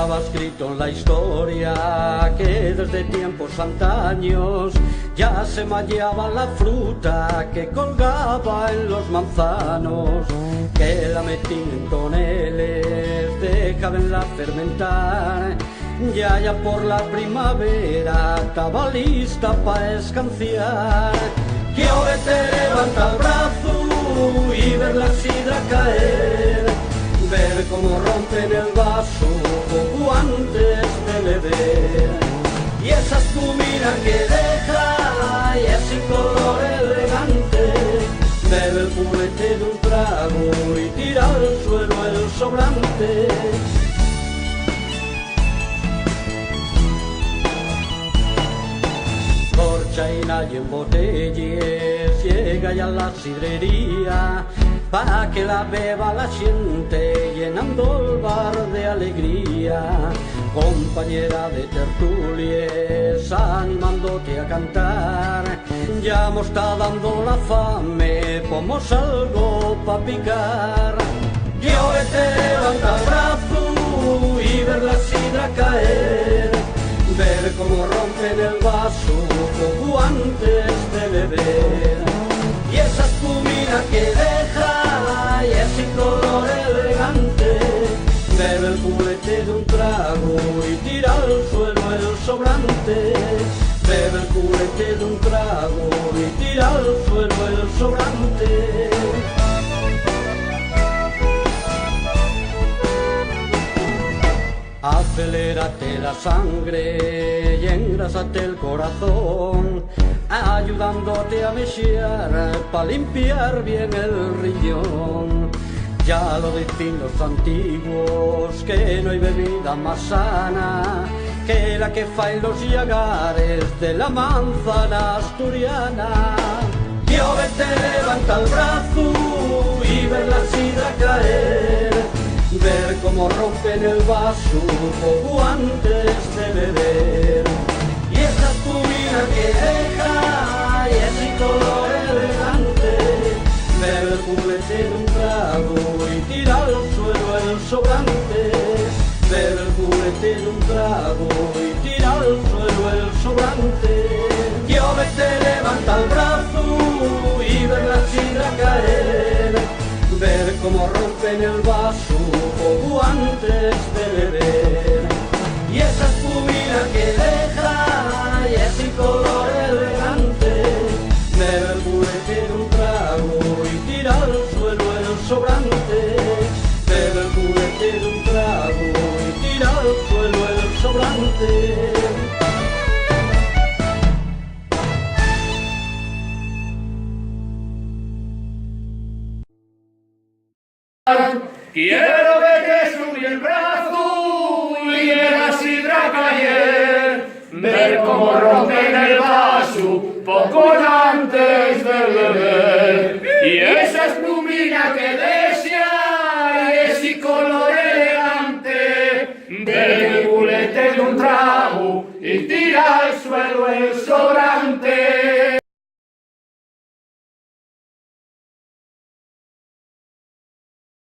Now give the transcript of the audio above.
estaba escrito en la historia que desde tiempos antaños ya se mallaba la fruta que colgaba en los manzanos, que la metían en toneles, dejabanla fermentar. Ya por la primavera estaba lista pa' escanciar. Que ahora te levanta el brazo y ver la sidra caer, ver cómo rompen el vaso poco antes de beber, y esa espumina que deja y ese color elegante, bebe el purete de un trago y tira al suelo el sobrante. Corchaina y en botellas llega ya la sidrería para que la beba la gente, llenando el bar de alegría. Compañera de tertulias, animándote a cantar, ya me está dando la fame, pomos algo pa' picar. Yo te levanta el brazo y ver la sidra caer, ver cómo rompen el vaso poco antes de beber, y esa espumina que deja y ese color elegante, bebe el culete de un trago y tira al suelo el sobrante, bebe el culete de un trago y tira al suelo el sobrante. Acelérate la sangre y engrásate el corazón, ayudándote a mechear pa' limpiar bien el riñón. Ya lo dicen los antiguos que no hay bebida más sana que la que faen los llagares de la manzana asturiana. Yo te levanta el brazo y ver la sidra caer, ver cómo rompen el vaso poco antes de beber, y esa espumina que deja y ese color elegante, bebe el culete de un trago y tira al suelo el sobrante, bebe el culete de un trago y tira al suelo el sobrante. Yo te levanta el brazo y ver la sidra caer, ver cómo rompen el vaso poco antes de beber, y esa espumina que deja y ese color elegante, bebe el culete de un trago y tira al suelo el sobrante, bebe el culete de un trago y tira al suelo el sobrante. Quiero ver que subir el brazo y ver la sidra caer, ver cómo rompen el vaso poco antes de beber, y esa